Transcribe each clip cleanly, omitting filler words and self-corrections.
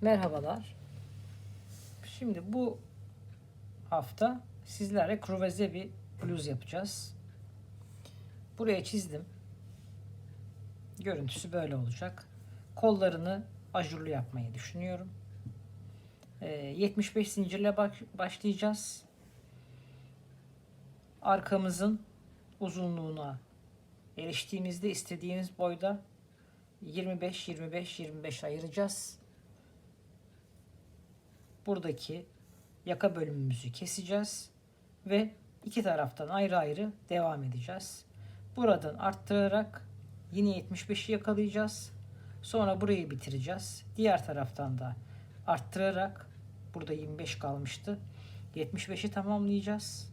Merhabalar. Şimdi bu hafta sizlerle kruvaze bir bluz yapacağız. Buraya çizdim. Görüntüsü böyle olacak. Kollarını ajurlu yapmayı düşünüyorum. 75 zincirle başlayacağız. Arkamızın uzunluğuna eriştiğimizde istediğimiz boyda 25-25-25 ayıracağız. Buradaki yaka bölümümüzü keseceğiz ve iki taraftan ayrı ayrı devam edeceğiz. Buradan arttırarak yine 75'i yakalayacağız. Sonra burayı bitireceğiz. Diğer taraftan da arttırarak, burada 25 kalmıştı, 75'i tamamlayacağız.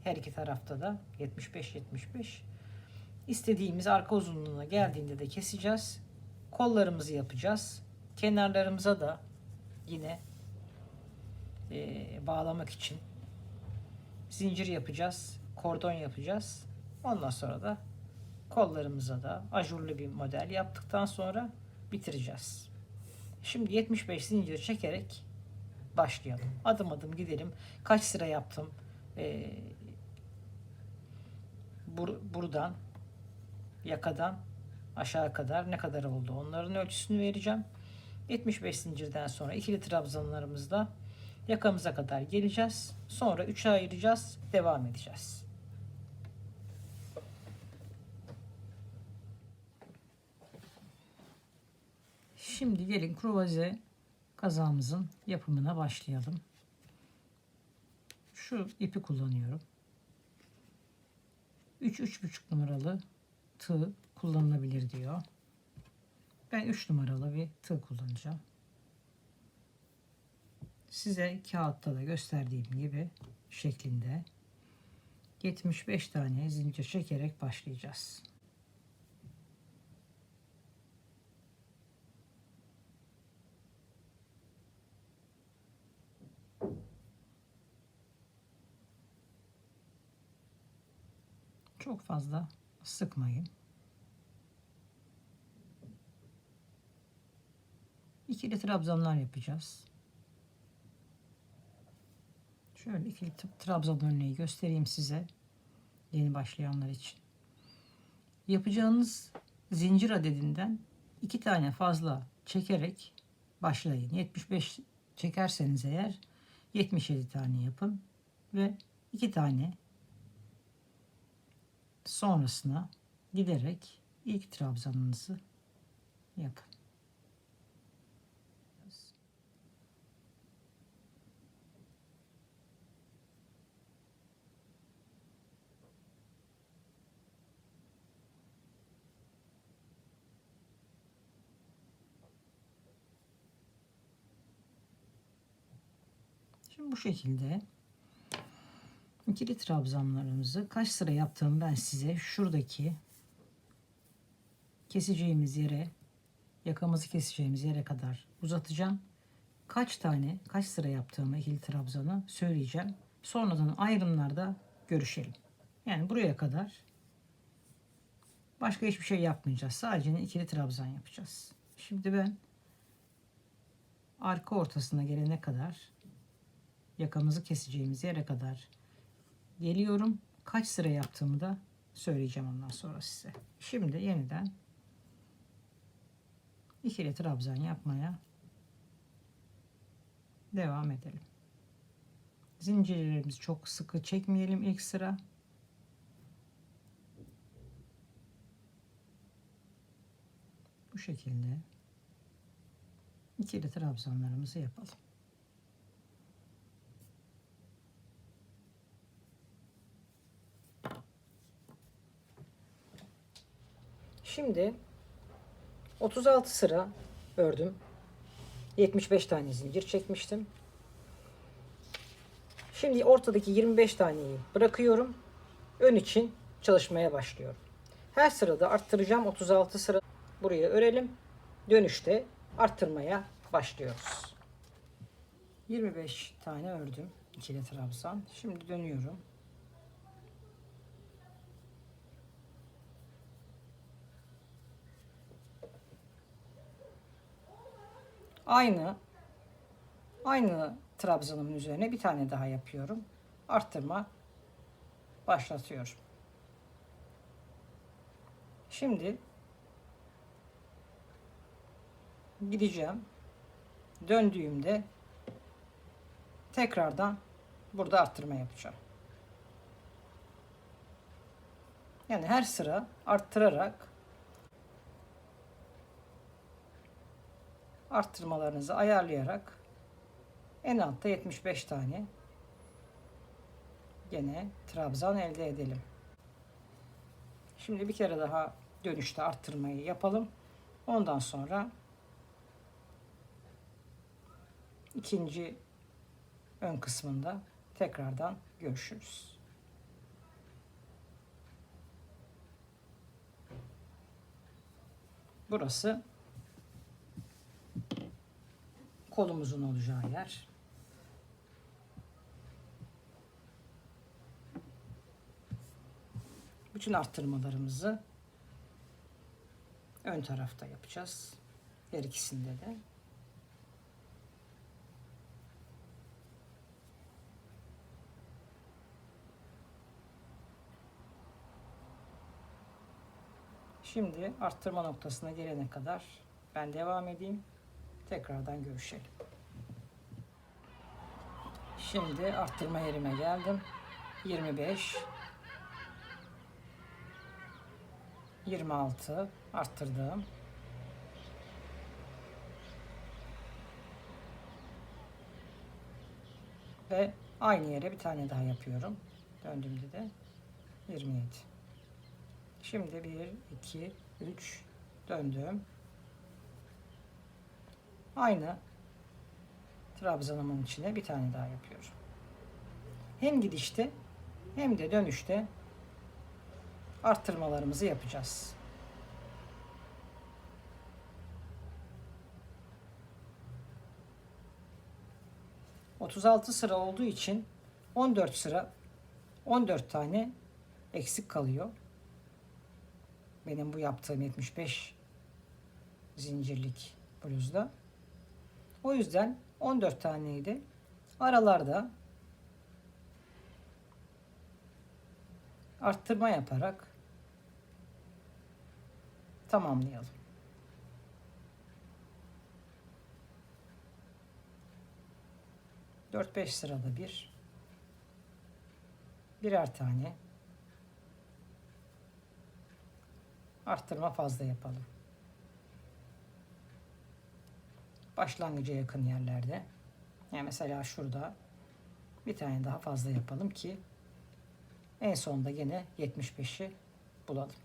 Her iki tarafta da 75-75. İstediğimiz arka uzunluğuna geldiğinde de keseceğiz. Kollarımızı yapacağız. Kenarlarımıza da yine bağlamak için zincir yapacağız, kordon yapacağız. Ondan sonra da kollarımıza da ajurlu bir model yaptıktan sonra bitireceğiz. Şimdi 75 zincir çekerek başlayalım. Adım adım gidelim. Kaç sıra yaptım? Buradan yakadan aşağı kadar ne kadar oldu? Onların ölçüsünü vereceğim. 75 zincirden sonra ikili trabzanlarımızda yakamıza kadar geleceğiz. Sonra 3'e ayıracağız. Devam edeceğiz. Şimdi gelin kruvaze kazağımızın yapımına başlayalım. Şu ipi kullanıyorum. 3-3,5 numaralı tığ kullanılabilir diyor. Ben 3 numaralı bir tığ kullanacağım. Size kağıtta da gösterdiğim gibi şeklinde 75 tane zincir çekerek başlayacağız. Çok fazla sıkmayın. İkili trabzanlar yapacağız. Şöyle ikili trabzan örneği göstereyim size, yeni başlayanlar için. Yapacağınız zincir adedinden 2 tane fazla çekerek başlayın. 75 çekerseniz eğer 77 tane yapın ve 2 tane sonrasına giderek ilk trabzanınızı yapın. Şimdi bu şekilde ikili trabzanlarımızı kaç sıra yaptığımı ben size şuradaki keseceğimiz yere, yakamızı keseceğimiz yere kadar uzatacağım. Kaç sıra yaptığımı ikili trabzanı söyleyeceğim. Sonradan ayrımlarda görüşelim. Yani buraya kadar başka hiçbir şey yapmayacağız. Sadece ikili trabzan yapacağız. Şimdi ben arka ortasına gelene kadar, yakamızı keseceğimiz yere kadar geliyorum. Kaç sıra yaptığımı da söyleyeceğim ondan sonra size. Şimdi yeniden ikili trabzan yapmaya devam edelim. Zincirlerimizi çok sıkı çekmeyelim ilk sıra. Bu şekilde ikili trabzanlarımızı yapalım. Şimdi 36 sıra ördüm. 75 tane zincir çekmiştim. Şimdi ortadaki 25 taneyi bırakıyorum. Ön için çalışmaya başlıyorum. Her sırada arttıracağım. 36 sıra buraya örelim. Dönüşte arttırmaya başlıyoruz. 25 tane ördüm ikili trabzan. Şimdi dönüyorum. Aynı Aynı trabzanımın üzerine bir tane daha yapıyorum. Arttırma başlatıyorum. Şimdi gideceğim. Döndüğümde tekrardan burada arttırma yapacağım. Yani her sıra arttırarak arttırmalarınızı ayarlayarak en altta 75 tane gene trabzan elde edelim. Şimdi bir kere daha dönüşte arttırmayı yapalım. Ondan sonra ikinci ön kısmında tekrardan görüşürüz. Burası kolumuzun olacağı yer. Bütün arttırmalarımızı ön tarafta yapacağız. Her ikisinde de. Şimdi arttırma noktasına gelene kadar ben devam edeyim. Tekrardan görüşelim. Şimdi arttırma yerime geldim. 25, 26 arttırdım. Ve aynı yere bir tane daha yapıyorum. Döndüğümde de 27. Şimdi 1, 2, 3 döndüm. Aynı trabzanımın içine bir tane daha yapıyorum. Hem gidişte hem de dönüşte arttırmalarımızı yapacağız. ...36 sıra olduğu için 14 sıra 14 tane eksik kalıyor. Benim bu yaptığım 75 zincirlik bluzda. O yüzden 14 taneydi. Aralarda arttırma yaparak tamamlayalım. Dört beş sırada birer tane arttırma fazla yapalım. Başlangıca yakın yerlerde. Yani mesela şurada bir tane daha fazla yapalım ki en sonunda yine 75'i bulalım.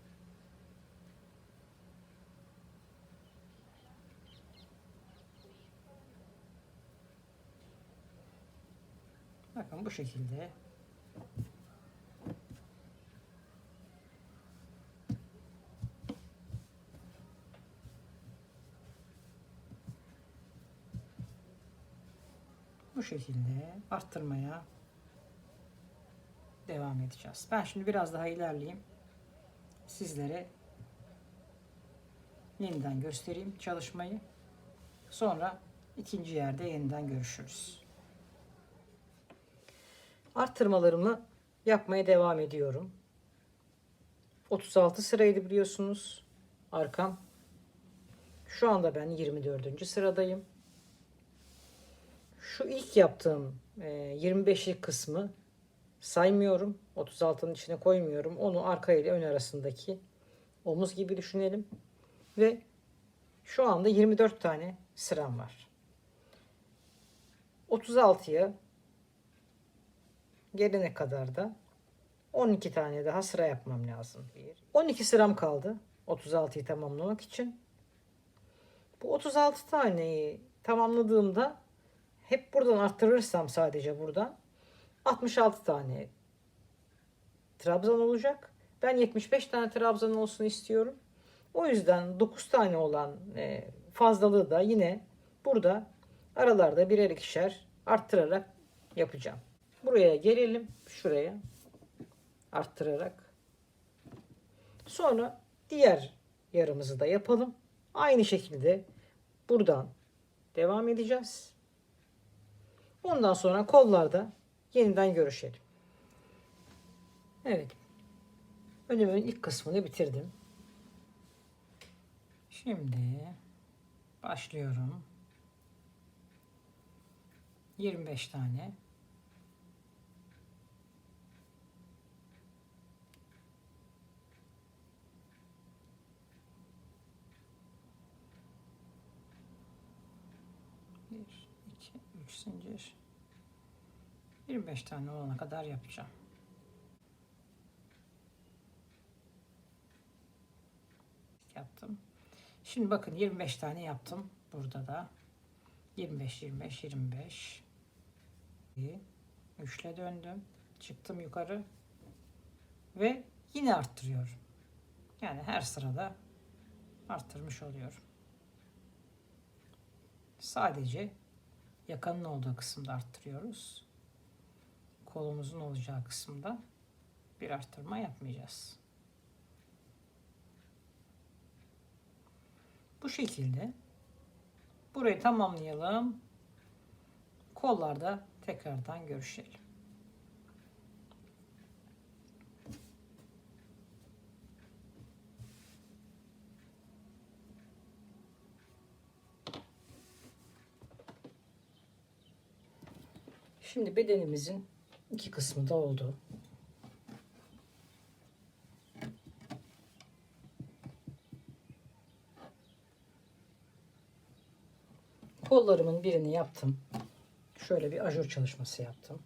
Bakın bu şekilde arttırmaya devam edeceğiz. Ben şimdi biraz daha ilerleyeyim. Sizlere yeniden göstereyim çalışmayı. Sonra ikinci yerde yeniden görüşürüz. Arttırmalarımı yapmaya devam ediyorum. 36 sıraydı biliyorsunuz. Arkam. Şu anda ben 24. sıradayım. Şu ilk yaptığım 25'lik kısmı saymıyorum. 36'nın içine koymuyorum. Onu arka ile ön arasındaki omuz gibi düşünelim. Ve şu anda 24 tane sıram var. 36'ya gelene kadar da 12 tane daha sıra yapmam lazım. 12 sıram kaldı 36'yı tamamlamak için. Bu 36 taneyi tamamladığımda hep buradan arttırırsam sadece buradan 66 tane trabzan olacak. Ben 75 tane trabzan olsun istiyorum. O yüzden 9 tane olan fazlalığı da yine burada aralarda birer ikişer arttırarak yapacağım. Buraya gelelim. Şuraya arttırarak. Sonra diğer yarımızı da yapalım. Aynı şekilde buradan devam edeceğiz. Ondan sonra kollarda yeniden görüşelim. Evet. Önümün ilk kısmını bitirdim. Şimdi başlıyorum. 25 tane. Bir, iki, üç zincir. 25 tane olana kadar yapacağım. Yaptım. Şimdi bakın 25 tane yaptım. Burada da 25, 25, 25. 3'le döndüm. Çıktım yukarı. Ve yine arttırıyorum. Yani her sırada arttırmış oluyorum. Sadece yakanın olduğu kısımda arttırıyoruz. Kolumuzun olacağı kısımda bir arttırma yapmayacağız. Bu şekilde burayı tamamlayalım. Kollarda tekrardan görüşelim. Şimdi bedenimizin iki kısmı da oldu. Kollarımın birini yaptım. Şöyle bir ajur çalışması yaptım.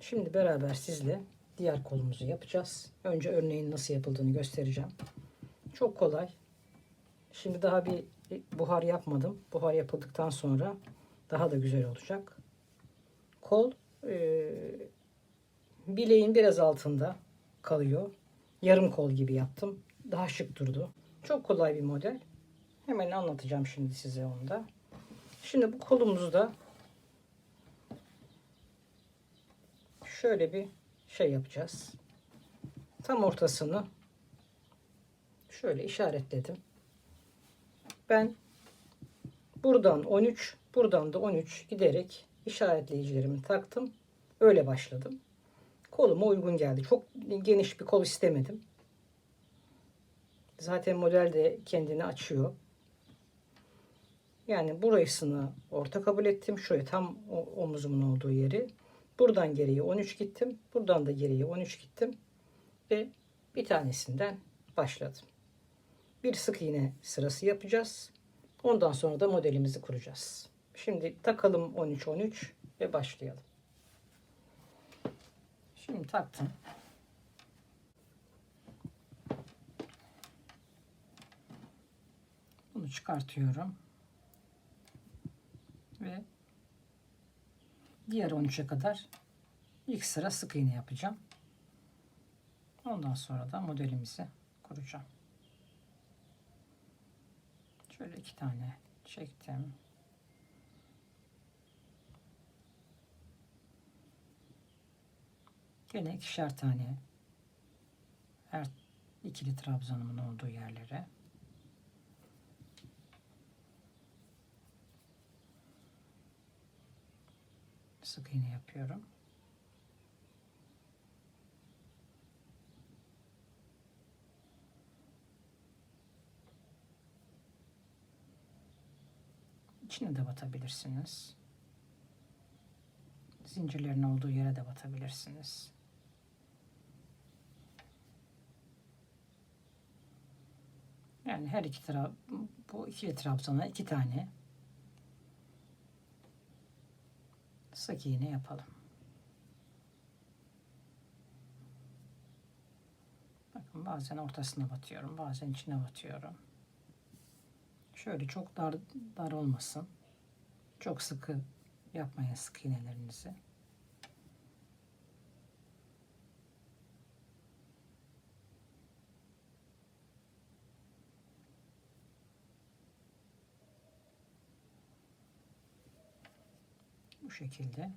Şimdi beraber sizle diğer kolumuzu yapacağız. Önce örneğin nasıl yapıldığını göstereceğim. Çok kolay. Şimdi daha bir buhar yapmadım. Buhar yapıldıktan sonra daha da güzel olacak. Kol bileğin biraz altında kalıyor. Yarım kol gibi yaptım. Daha şık durdu. Çok kolay bir model. Hemen anlatacağım şimdi size onu da. Şimdi bu kolumuzu da şöyle bir şey yapacağız. Tam ortasını şöyle işaretledim. Ben buradan 13, buradan da 13 giderek işaretleyicilerimi taktım. Öyle başladım. Koluma uygun geldi. Çok geniş bir kol istemedim. Zaten model de kendini açıyor. Yani burasını orta kabul ettim. Şuraya tam omuzumun olduğu yeri. Buradan geriye 13 gittim. Buradan da geriye 13 gittim. Ve bir tanesinden başladım. Bir sık iğne sırası yapacağız. Ondan sonra da modelimizi kuracağız. Şimdi takalım 13 13 ve başlayalım. Şimdi taktım. Bunu çıkartıyorum. Ve diğer 13'e kadar ilk sıra sık iğne yapacağım. Ondan sonra da modelimizi kuracağım. Şöyle 2 tane çektim. Gene 2'şer tane her ikili trabzanımın olduğu yerlere sık iğne yapıyorum. İçine de batabilirsiniz. Zincirlerin olduğu yere de batabilirsiniz. Yani her iki taraf, bu ikili trabzana 2 tane sık iğne yapalım. Bakın bazen ortasına batıyorum, bazen içine batıyorum. Şöyle çok dar olmasın. Çok sıkı yapmayın sık iğnelerinizi. Bu şekilde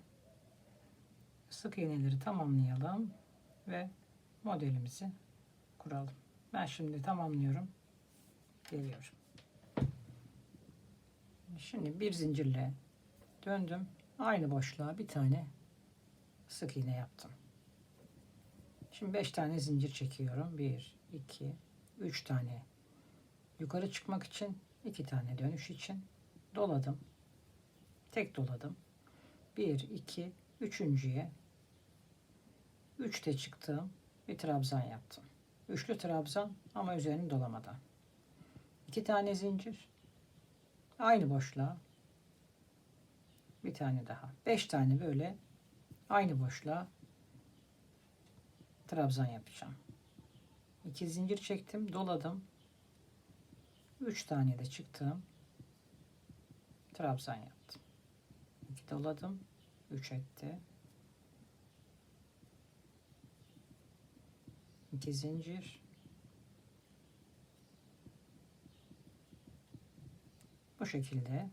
sık iğneleri tamamlayalım ve modelimizi kuralım. Ben şimdi tamamlıyorum. Geliyorum. Şimdi bir zincirle döndüm. Aynı boşluğa bir tane sık iğne yaptım. Şimdi 5 tane zincir çekiyorum. 1, 2, 3 tane yukarı çıkmak için, 2 tane dönüş için doladım. Tek doladım. 1, 2, üçüncüye 3'te çıktım. Bir trabzan yaptım. Üçlü trabzan ama üzerini dolamadan. 2 tane zincir. Aynı boşluğa bir tane daha. 5 tane böyle aynı boşluğa trabzan yapacağım. 2 zincir çektim, doladım. 3 tane de çıktım. Trabzan yaptım. 2 doladım. 3 etti. 2 zincir. Bu şekilde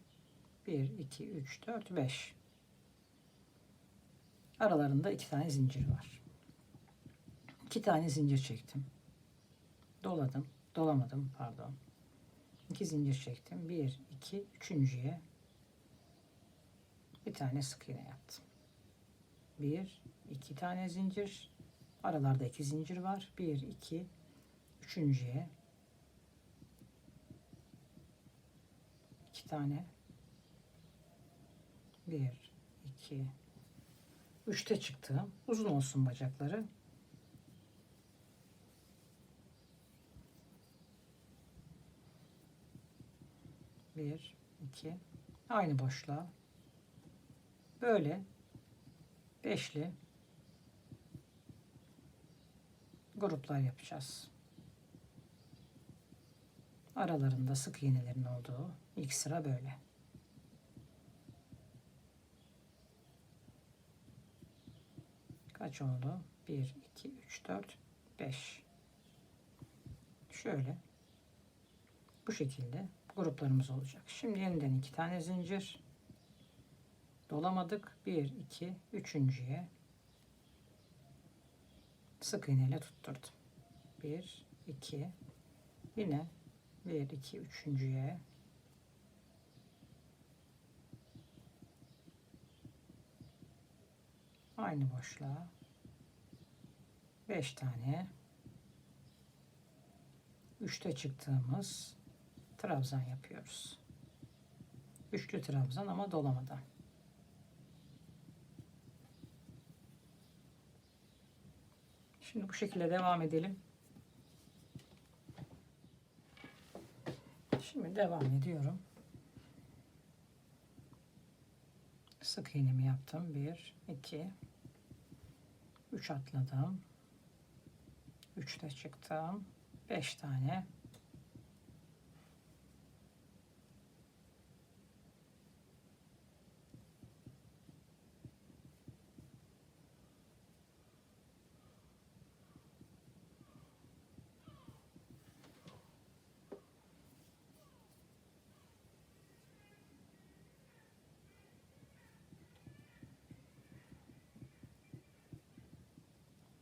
1, 2, 3, 4, 5. Aralarında 2 tane zincir var. 2 tane zincir çektim. Doladım. Dolamadım pardon. 2 zincir çektim. 1, 2, üçüncüye bir tane sık iğne yaptım. 1, 2 tane zincir. Aralarda 2 zincir var. 1, 2, üçüncüye 2 tane. 1, 2, 3'te çıktım. Uzun olsun bacakları. Bir, iki, aynı boşluğa böyle beşli gruplar yapacağız. Aralarında sık iğnelerin olduğu ilk sıra böyle. Kaç oldu? 1, 2, 3, 4, 5. Şöyle. Bu şekilde gruplarımız olacak. Şimdi yeniden 2 tane zincir. Dolamadık. 1, 2, üçüncüye sık iğneyle tutturdum. 1, 2, yine 1, 2, üçüncüye aynı boşluğa 5 tane 3'te çıktığımız trabzan yapıyoruz. Üçlü trabzan ama dolamadan. Şimdi bu şekilde devam edelim. Şimdi devam ediyorum. Sık iğnemi yaptım. 1, 2, 3 atladım. 3'te çıktım. 5 tane.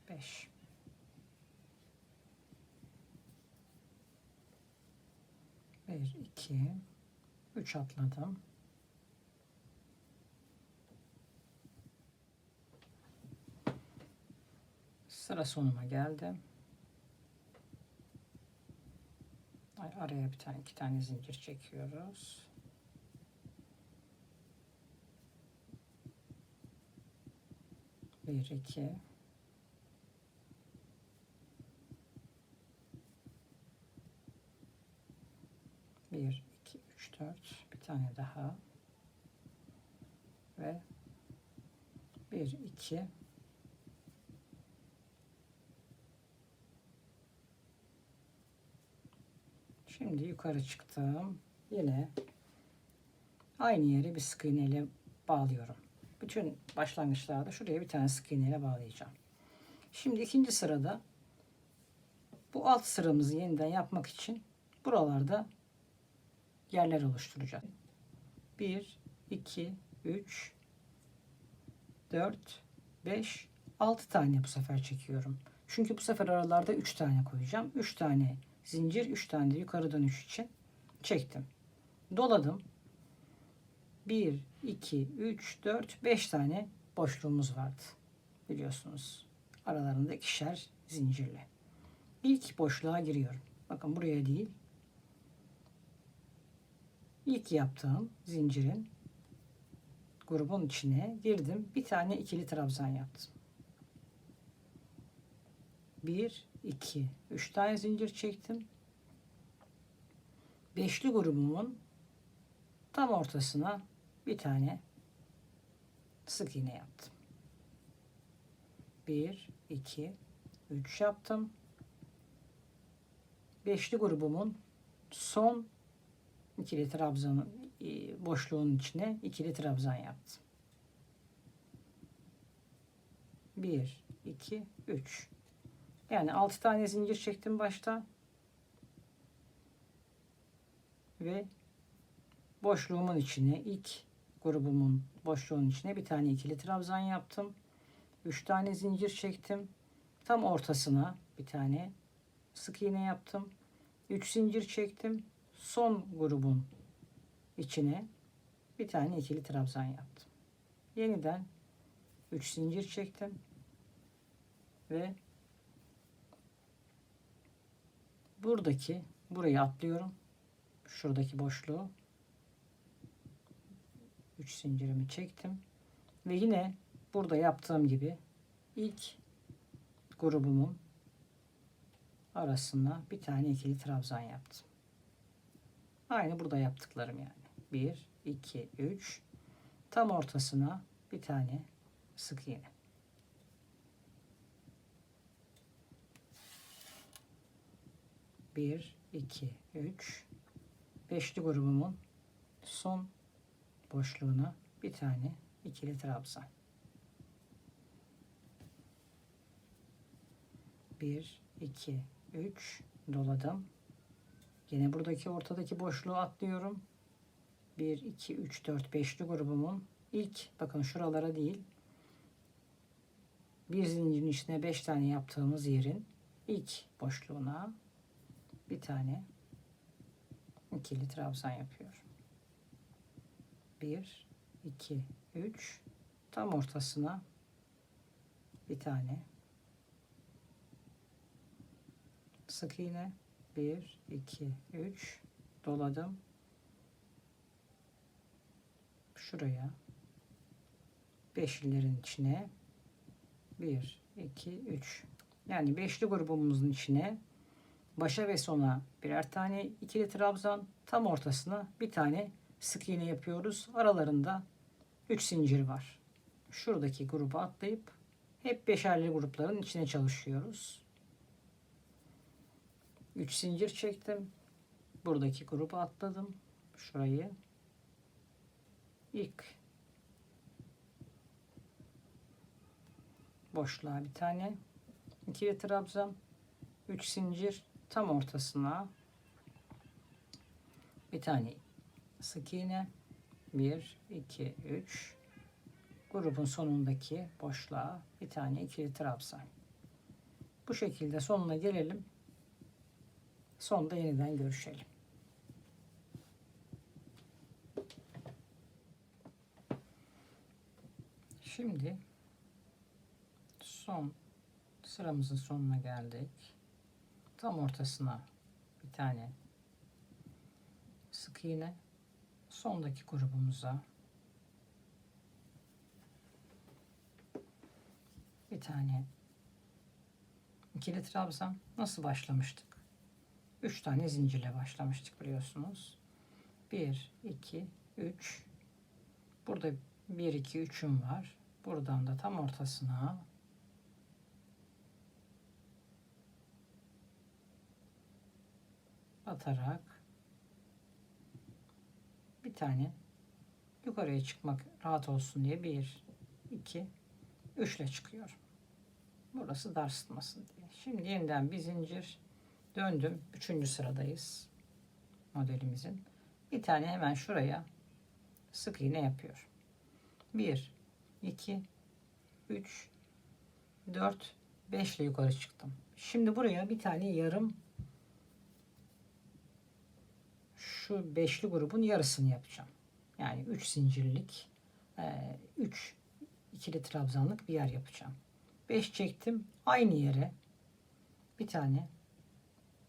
Beş. Bir, iki, üç atladım. Sıra sonuma geldim. Araya bir tane, 2 tane zincir çekiyoruz. Bir, iki. Bir, iki, üç, dört. Bir tane daha. Ve bir, iki. Şimdi yukarı çıktım. Yine aynı yere bir sık iğneyle bağlıyorum. Bütün başlangıçlarda şuraya bir tane sık iğneyle bağlayacağım. Şimdi ikinci sırada bu alt sıramızı yeniden yapmak için buralarda yerler oluşturacağım. 1, 2, 3, 4, 5, 6 tane bu sefer çekiyorum. Çünkü bu sefer aralarda 3 tane koyacağım. 3 tane zincir, 3 tane de yukarı dönüş için çektim. Doladım. 1, 2, 3, 4, 5 tane boşluğumuz vardı. Biliyorsunuz. Aralarında ikişer zincirli. İlk boşluğa giriyorum. Bakın buraya değil. İlk yaptığım zincirin grubun içine girdim. Bir tane ikili trabzan yaptım. 1, 2, 3 tane zincir çektim. Beşli grubumun tam ortasına bir tane sık iğne yaptım. 1, 2, 3 yaptım. Beşli grubumun son ikili trabzanın boşluğun içine ikili trabzan yaptım. 1, 2, 3. Yani 6 tane zincir çektim başta. Ve boşluğumun içine, ilk grubumun boşluğunun içine bir tane ikili trabzan yaptım. 3 tane zincir çektim. Tam ortasına bir tane sık iğne yaptım. 3 zincir çektim. Son grubun içine bir tane ikili trabzan yaptım. Yeniden 3 zincir çektim ve burayı atlıyorum. Şuradaki boşluğu 3 zincirimi çektim ve yine burada yaptığım gibi ilk grubumun arasına bir tane ikili trabzan yaptım. Aynı burada yaptıklarım yani. 1, 2, 3. Tam ortasına bir tane sık iğne. Bir, iki, üç. Beşli grubumun son boşluğuna bir tane ikili trabzan. 1, 2, 3 doladım. Yine buradaki ortadaki boşluğu atlıyorum. 1, 2, 3, 4, 5'li grubumun ilk, bakın şuralara değil, bir zincirin içine 5 tane yaptığımız yerin ilk boşluğuna bir tane ikili trabzan yapıyorum. 1, 2, 3, tam ortasına bir tane sık iğne. 1, 2, 3 doladım. Şuraya beşlilerin içine 1, 2, 3. Yani beşli grubumuzun içine başa ve sona birer tane ikili trabzan, tam ortasına bir tane sık iğne yapıyoruz. Aralarında 3 zincir var. Şuradaki grubu atlayıp hep beşerli grupların içine çalışıyoruz. 3 zincir çektim. Buradaki grubu atladım. Şurayı ilk boşluğa bir tane ikili trabzan, 3 zincir, tam ortasına bir tane sık iğne. 1, 2, 3. Grubun sonundaki boşluğa bir tane ikili trabzan. Bu şekilde sonuna gelelim. Sonda yeniden görüşelim. Şimdi son sıramızın sonuna geldik. Tam ortasına bir tane sık iğne. Sondaki grubumuza bir tane ikili trabzan. Nasıl başlamıştık? 3 tane zincirle başlamıştık biliyorsunuz. 1, 2, 3. Burada 1, 2, 3'üm var. Buradan da tam ortasına batarak bir tane yukarıya çıkmak rahat olsun diye 1, 2, 3 ile çıkıyorum. Burası dar sıtmasın diye. Şimdi yeniden bir zincir döndüm. 3. sıradayız modelimizin. Bir tane hemen şuraya sık iğne yapıyorum. 1, 2, 3, 4, 5 ile yukarı çıktım. Şimdi buraya bir tane yarım, şu beşli grubun yarısını yapacağım. Yani 3 zincirlik 3 ikili trabzanlık bir yer yapacağım. 5 çektim. Aynı yere bir tane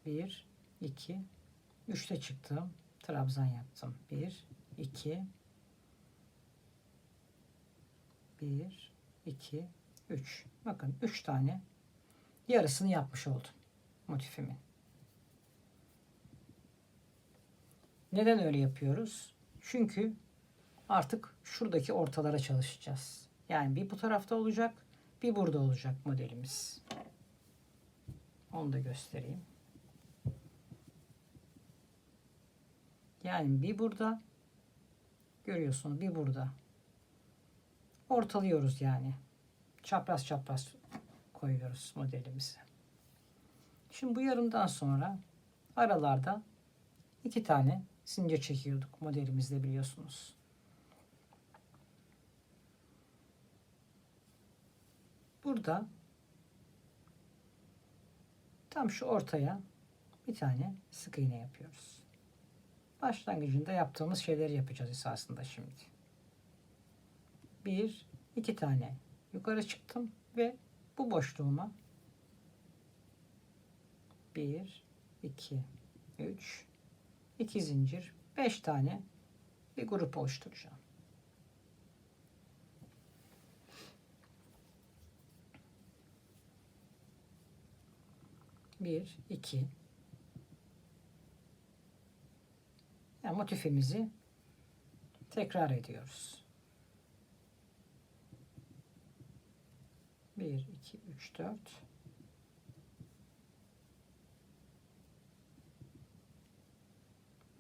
1 2 3'te çıktım. Trabzan yaptım. 1 2 1 2 3. Bakın 3 tane yarısını yapmış oldum motifimin. Neden öyle yapıyoruz? Çünkü artık şuradaki ortalara çalışacağız. Yani bir bu tarafta olacak, bir burada olacak modelimiz. Onu da göstereyim. Yani bir burada görüyorsunuz, bir burada. Ortalıyoruz yani. Çapraz çapraz koyuyoruz modelimizi. Şimdi bu yarımdan sonra aralarda 2 tane zincir çekiyorduk modelimizde, biliyorsunuz. Burada tam şu ortaya bir tane sık iğne yapıyoruz. Başlangıcında yaptığımız şeyleri yapacağız esasında şimdi. 1 2 tane yukarı çıktım ve bu boşluğuma 1 2 3 2 zincir, 5 tane bir grup oluşturacağım. Bir, iki. Yani motifimizi tekrar ediyoruz. 1, 2, 3, 4.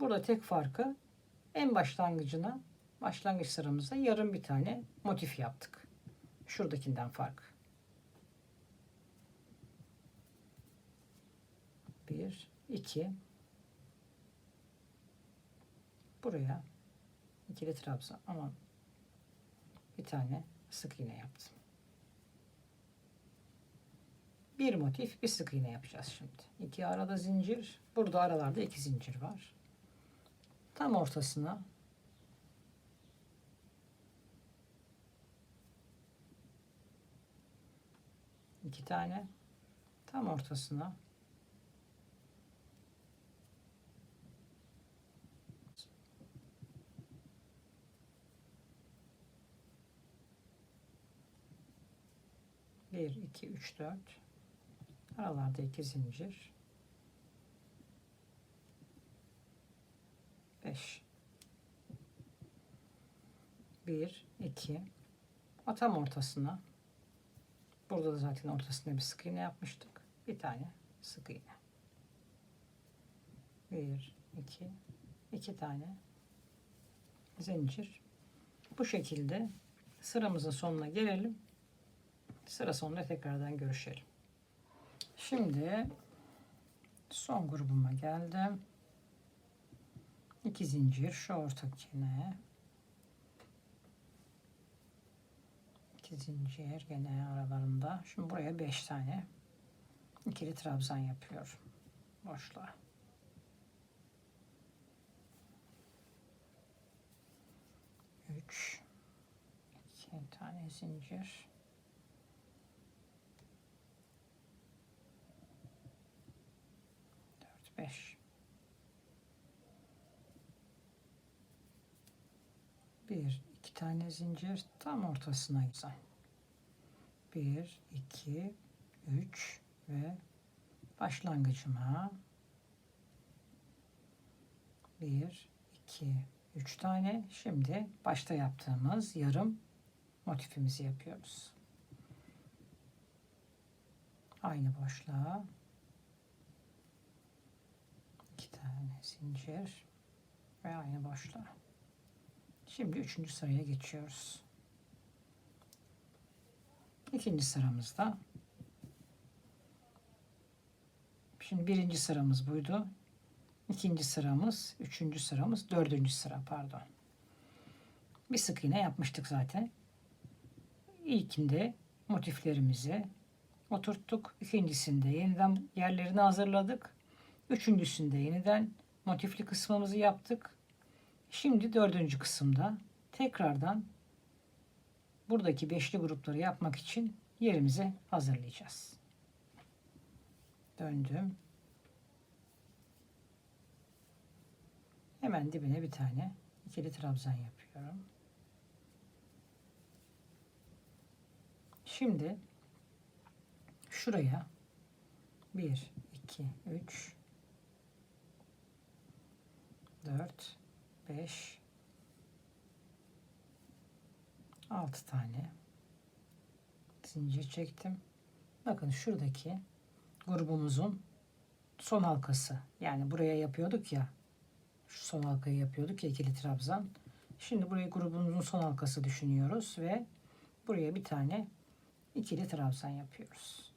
Burada tek farkı en başlangıç sıramızda yarım bir tane motif yaptık. Şuradakinden fark. 1, 2. Buraya ikili trabzan ama bir tane sık iğne yaptım. Bir motif, bir sık iğne yapacağız şimdi. 2 arada zincir, burada aralarda 2 zincir var. Tam ortasına 2 tane, tam ortasına 1 2 3 4, aralarda 2 zincir, 5, 1 2, o tam ortasına, burada da zaten ortasına bir sık iğne yapmıştık, bir tane sık iğne, 1 2 2 tane zincir. Bu şekilde sıramızın sonuna gelelim. Sıra sonunda tekrardan görüşelim. Şimdi son grubuma geldim. 2 zincir şu ortakine, 2 zincir gene aralarında. Şimdi buraya 5 tane ikili trabzan yapıyorum boşluğa. 3 2 tane zincir, 4 5, 1 2 tane zincir, tam ortasına güzel. 1 2 3 ve başlangıcıma 1 2 3 tane. Şimdi başta yaptığımız yarım motifimizi yapıyoruz. Aynı boşluğa 2 tane zincir ve aynı boşluğa. Şimdi 3. sıraya geçiyoruz. İkinci sıramızda, şimdi birinci sıramız buydu. İkinci sıramız, üçüncü sıramız, dördüncü sıra pardon. Bir sık iğne yapmıştık zaten. İlkinde motiflerimizi oturttuk. İkincisinde yeniden yerlerini hazırladık. Üçüncüsünde yeniden motifli kısmımızı yaptık. Şimdi dördüncü kısımda tekrardan buradaki beşli grupları yapmak için yerimizi hazırlayacağız. Döndüm. Hemen dibine bir tane ikili trabzan yapıyorum. Şimdi şuraya 1, 2, 3, 4, 5, 6 tane zincir çektim. Bakın şuradaki grubumuzun son halkası. Yani buraya yapıyorduk ya. Şu son halkayı yapıyorduk ya, ikili trabzan. Şimdi buraya grubumuzun son halkası düşünüyoruz ve buraya bir tane ikili trabzan yapıyoruz.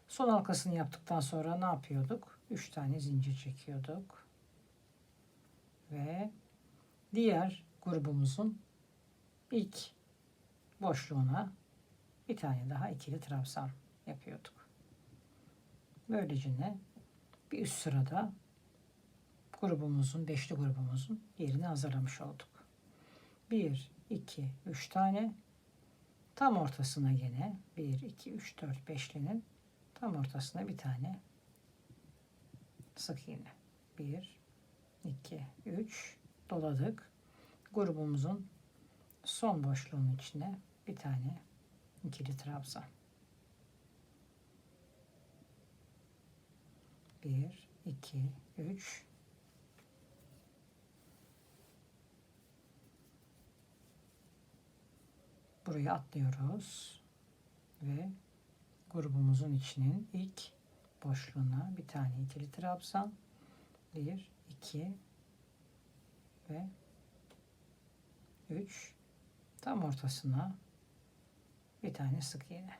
Son halkasını yaptıktan sonra ne yapıyorduk? 3 tane zincir çekiyorduk. Ve diğer grubumuzun ilk boşluğuna bir tane daha ikili trabzan yapıyorduk. Böylece bir üst sırada grubumuzun, beşli grubumuzun yerini hazırlamış olduk. 1, 2, 3 tane. Tam ortasına yine 1, 2, 3, 4 beşlinin tam ortasına bir tane sık iğne. 1, 2, 3 doladık. Grubumuzun son boşluğunun içine bir tane ikili trabzan. 1, 2, 3. Buraya atlıyoruz ve grubumuzun içinin ilk boşluğuna bir tane ikili trabzan. 1, 2 ve 3. Tam ortasına bir tane sık iğne.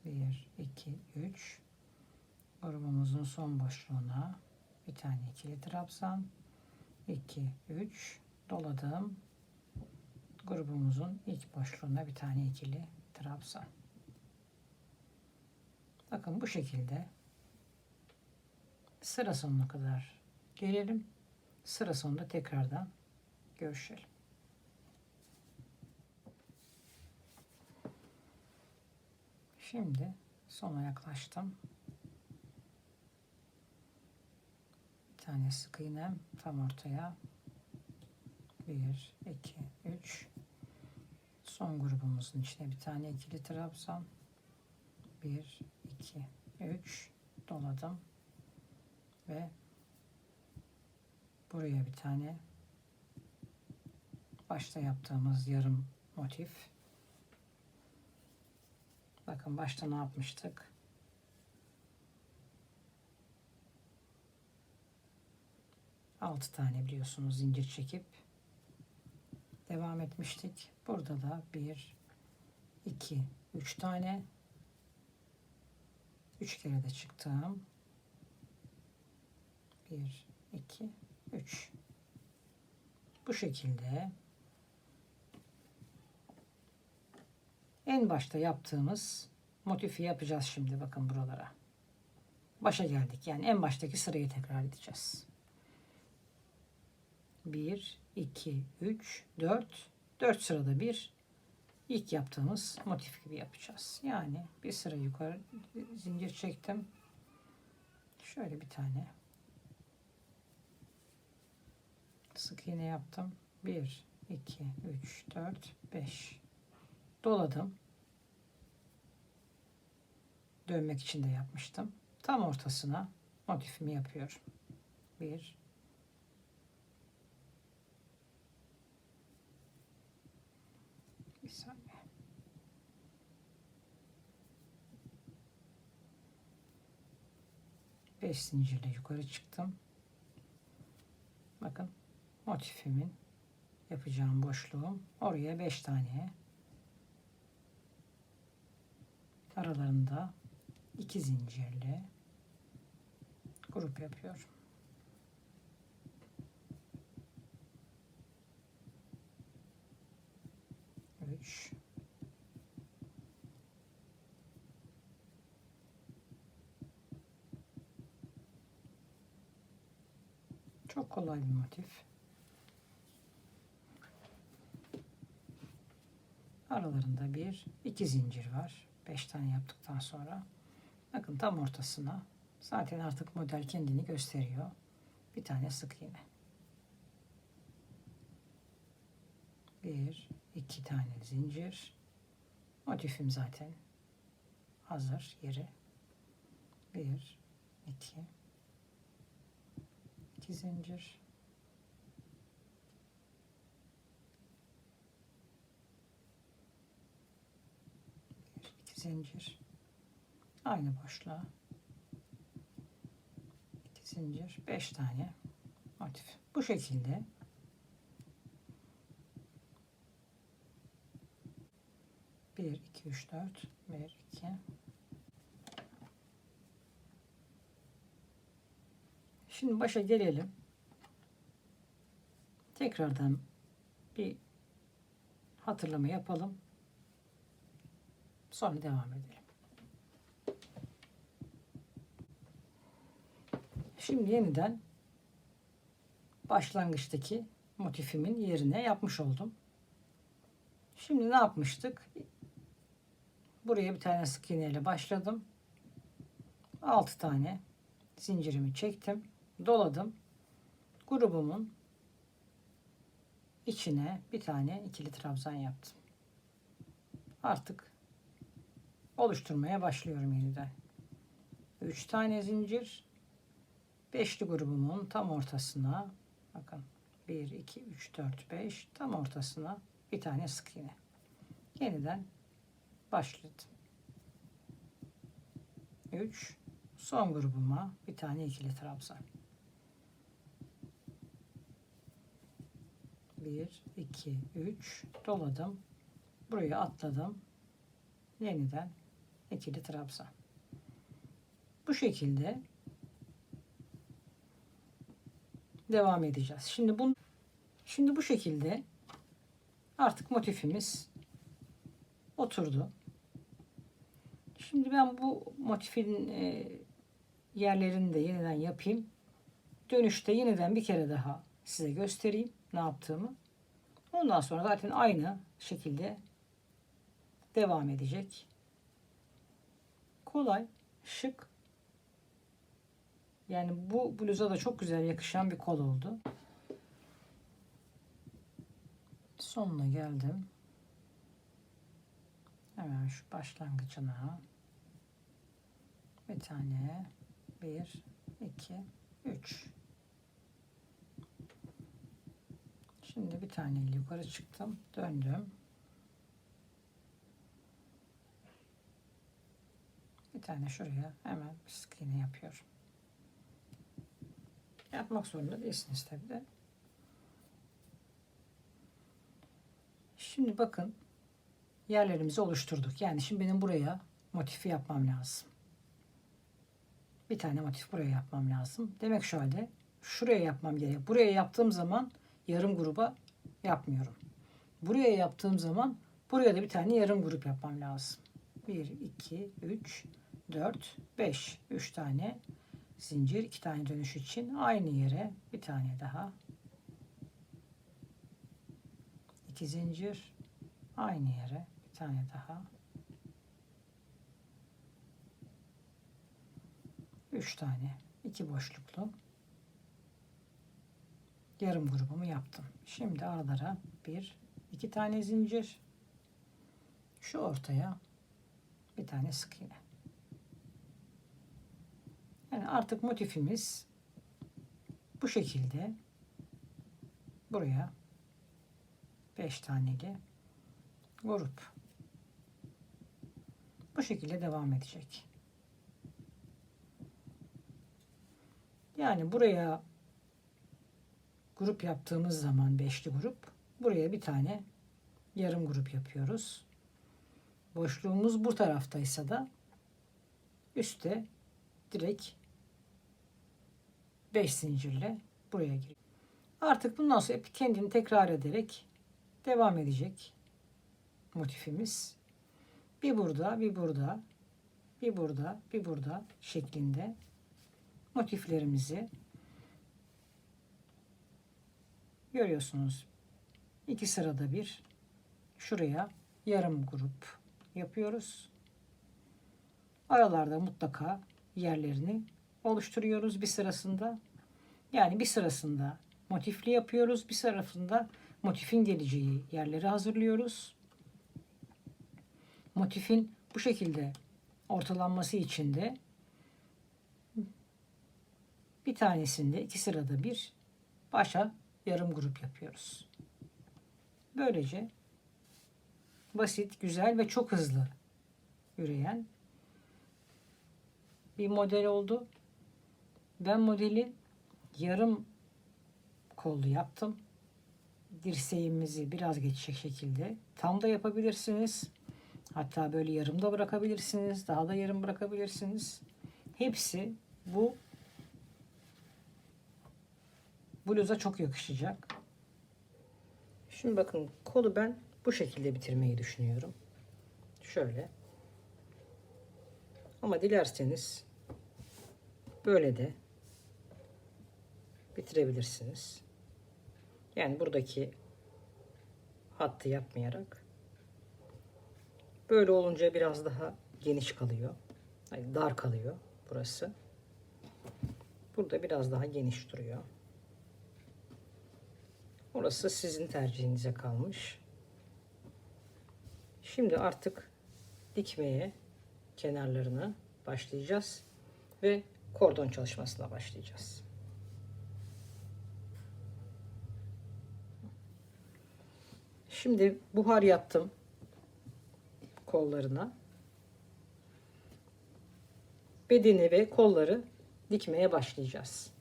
1, 2, 3. Grubumuzun son boşluğuna bir tane ikili trabzan. 2, 3 doladım. Grubumuzun ilk boşluğuna bir tane ikili trabzan. Bakın bu şekilde sıra sonuna kadar gelelim. Sıra sonunda tekrardan görüşelim. Şimdi sona yaklaştım. Bir tane sık iğnem tam ortaya. 1, 2, 3. Son grubumuzun içine bir tane ikili trabzan. 1, 2, 3 doladım ve buraya bir tane başta yaptığımız yarım motif. Bakın başta ne yapmıştık? Altı tane biliyorsunuz zincir çekip devam etmiştik. Burada da 1, 2, 3 tane 3 kere de çıktım. 1, 2, 3. Bu şekilde en başta yaptığımız motifi yapacağız şimdi. Bakın buralara. Başa geldik. Yani en baştaki sırayı tekrar edeceğiz. 1, 2, 3, 4. 4 sırada bir ilk yaptığımız motif gibi yapacağız. Yani bir sıra yukarı zincir çektim. Şöyle bir tane sık iğne yaptım. 1, 2, 3, 4, 5 doladım. Dönmek için de yapmıştım. Tam ortasına motifimi yapıyorum. 1, 1 saniye. Beş zincirle yukarı çıktım. Bakın motifimin yapacağım boşluğum. Oraya 5 tane aralarında 2 zincirle grup yapıyorum. 3, 4, Çok kolay bir motif. Aralarında bir iki zincir var. 5 tane yaptıktan sonra. Bakın tam ortasına. Zaten artık model kendini gösteriyor. Bir tane sık iğne. Bir, iki tane zincir. Motifim zaten hazır yeri. Bir, iki zincir. Bir, iki zincir. Aynı boşluğa. İki zincir. 5 tane motif. Bu şekilde bir, iki, üç, dört. Bir, iki. Şimdi başa gelelim. Tekrardan bir hatırlama yapalım. Sonra devam edelim. Şimdi yeniden başlangıçtaki motifimin yerine yapmış oldum. Şimdi ne yapmıştık? Buraya bir tane sık iğne ile başladım. 6 tane zincirimi çektim. Doladım. Grubumun içine bir tane ikili trabzan yaptım. Artık oluşturmaya başlıyorum yeniden. 3 tane zincir. Beşli grubumun tam ortasına, bakın 1, 2, 3, 4, 5, tam ortasına bir tane sık iğne. Yeniden başladım. 3, son grubuma bir tane ikili trabzan. 1, 2, 3 doladım. Buraya atladım. Yeniden ikili trabzan. Bu şekilde devam edeceğiz. Şimdi bu şekilde artık motifimiz oturdu. Şimdi ben bu motifin yerlerini de yeniden yapayım. Dönüşte yeniden bir kere daha size göstereyim ne yaptığımı. Ondan sonra zaten aynı şekilde devam edecek. Kolay, şık. Yani bu bluza da çok güzel yakışan bir kol oldu. Sonuna geldim. Hemen şu başlangıcına bir tane, 1, 2, 3. Şimdi bir tane yukarı çıktım, döndüm. Bir tane şuraya hemen bir sık iğne yapıyorum. Yapmak zorunda değilsiniz tabi de. Şimdi bakın yerlerimizi oluşturduk. Yani şimdi benim buraya motifi yapmam lazım. Bir tane motif buraya yapmam lazım. Demek şu halde şuraya yapmam gerek. Buraya yaptığım zaman yarım gruba yapmıyorum. Buraya yaptığım zaman buraya da bir tane yarım grup yapmam lazım. 1, 2, 3, 4, 5. 3 tane zincir, 2 tane dönüş için aynı yere bir tane daha. 2 zincir, aynı yere bir tane daha. 3 tane 2 boşluklu yarım grubumu yaptım. Şimdi aralara 1, 2 tane zincir, şu ortaya bir tane sık iğne. Yani artık motifimiz bu şekilde. Buraya 5 taneli grup. Bu şekilde devam edecek. Yani buraya grup yaptığımız zaman beşli grup, buraya bir tane yarım grup yapıyoruz. Boşluğumuz bu taraftaysa da üstte direkt 5 zincirle buraya giriyor. Artık bundan sonra hep kendini tekrar ederek devam edecek motifimiz. Bir burada, bir burada, bir burada, bir burada şeklinde motiflerimizi Görüyorsunuz. 2 sırada bir şuraya yarım grup yapıyoruz. Aralarda mutlaka yerlerini oluşturuyoruz bir sırasında. Yani bir sırasında motifli yapıyoruz. Bir sırasında motifin geleceği yerleri hazırlıyoruz. Motifin bu şekilde ortalanması için de bir tanesinde 2 sırada bir başa yarım grup yapıyoruz. Böylece basit, güzel ve çok hızlı üreyen bir model oldu. Ben modeli yarım kollu yaptım. Dirseğimizi biraz geçecek şekilde tam da yapabilirsiniz. Hatta böyle yarım da bırakabilirsiniz. Daha da yarım bırakabilirsiniz. Hepsi bu bluza çok yakışacak. Şimdi bakın, kolu ben bu şekilde bitirmeyi düşünüyorum. Şöyle. Ama dilerseniz böyle de bitirebilirsiniz. Yani buradaki hattı yapmayarak. Böyle olunca biraz daha geniş kalıyor. Yani dar kalıyor burası. Burada biraz daha geniş duruyor. Orası sizin tercihinize kalmış. Şimdi artık dikmeye kenarlarını başlayacağız ve kordon çalışmasına başlayacağız. Şimdi buhar yaptım kollarına. Bedeni ve kolları dikmeye başlayacağız.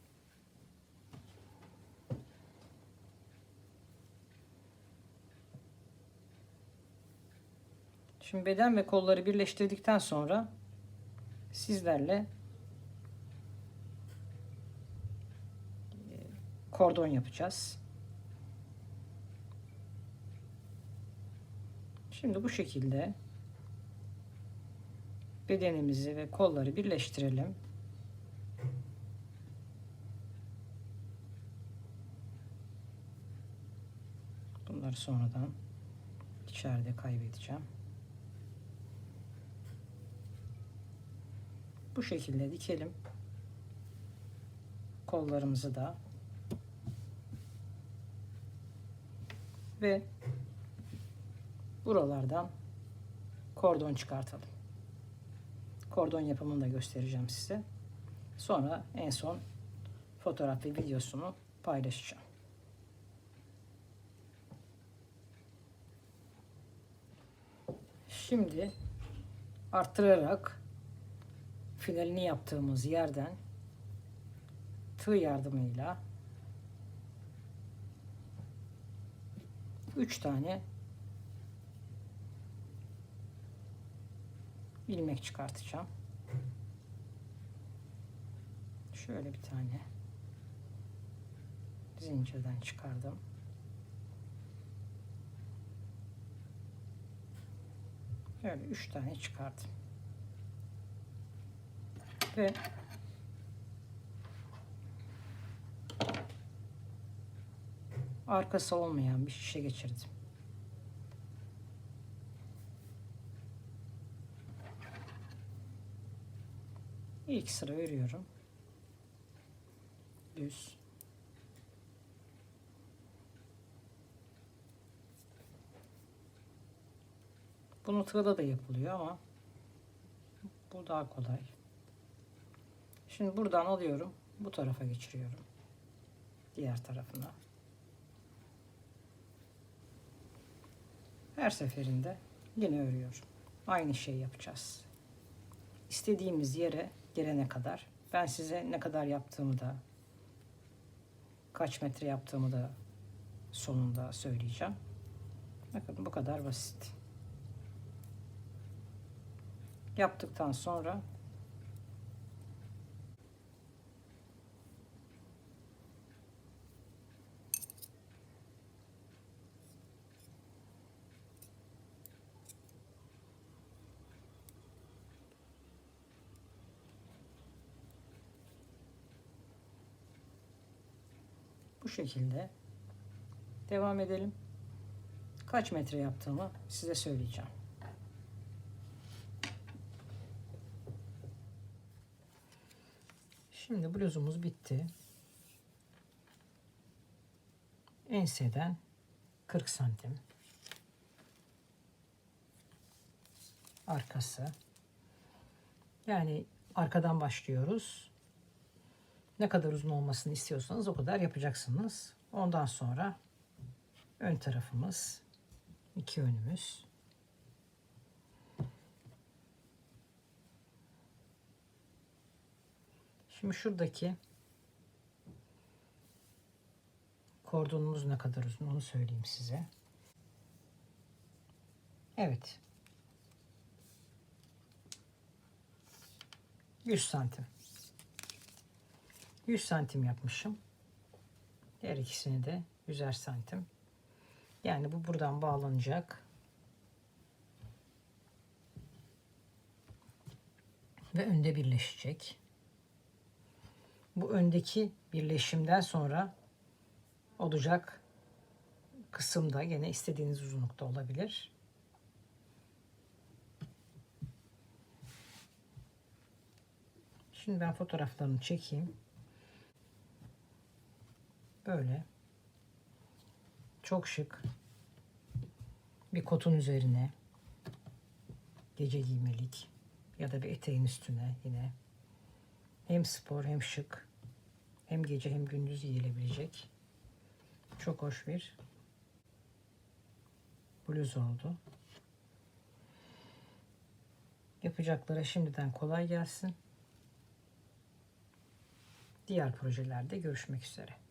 Şimdi beden ve kolları birleştirdikten sonra sizlerle kordon yapacağız. Şimdi bu şekilde bedenimizi ve kolları birleştirelim. Bunları sonradan içeride kaybedeceğim. Bu şekilde dikelim. Kollarımızı da ve buralardan kordon çıkartalım. Kordon yapımını da göstereceğim size. Sonra en son fotoğraf ve videosunu paylaşacağım. Şimdi arttırarak finalini yaptığımız yerden tığ yardımıyla 3 tane ilmek çıkartacağım. Şöyle bir tane zincirden çıkardım. Böyle 3 tane çıkardım. Ve arkası olmayan bir şişe geçirdim. İlk sıra örüyorum. Düz. Bunu tığda da yapılıyor ama bu daha kolay. Şimdi buradan alıyorum. Bu tarafa geçiriyorum. Diğer tarafına. Her seferinde yine örüyorum. Aynı şeyi yapacağız. İstediğimiz yere gelene kadar. Ben size ne kadar yaptığımı da, kaç metre yaptığımı da sonunda söyleyeceğim. Bakın bu kadar basit. Yaptıktan sonra bu şekilde devam edelim. Kaç metre yaptığımı size söyleyeceğim. Şimdi bluzumuz bitti. Enseden 40 santim. Arkası. Yani arkadan başlıyoruz. Ne kadar uzun olmasını istiyorsanız o kadar yapacaksınız. Ondan sonra ön tarafımız, iki önümüz. Şimdi şuradaki kordonumuz ne kadar uzun onu söyleyeyim size. Evet. 100 santim. 100 santim yapmışım. Her ikisini de 100'er santim. Yani bu buradan bağlanacak. Ve önde birleşecek. Bu öndeki birleşimden sonra olacak kısımda gene istediğiniz uzunlukta olabilir. Şimdi ben fotoğraflarını çekeyim. Böyle çok şık bir kotun üzerine gece giymelik ya da bir eteğin üstüne yine hem spor hem şık hem gece hem gündüz giyilebilecek çok hoş bir bluz oldu. Yapacaklara şimdiden kolay gelsin. Diğer projelerde görüşmek üzere.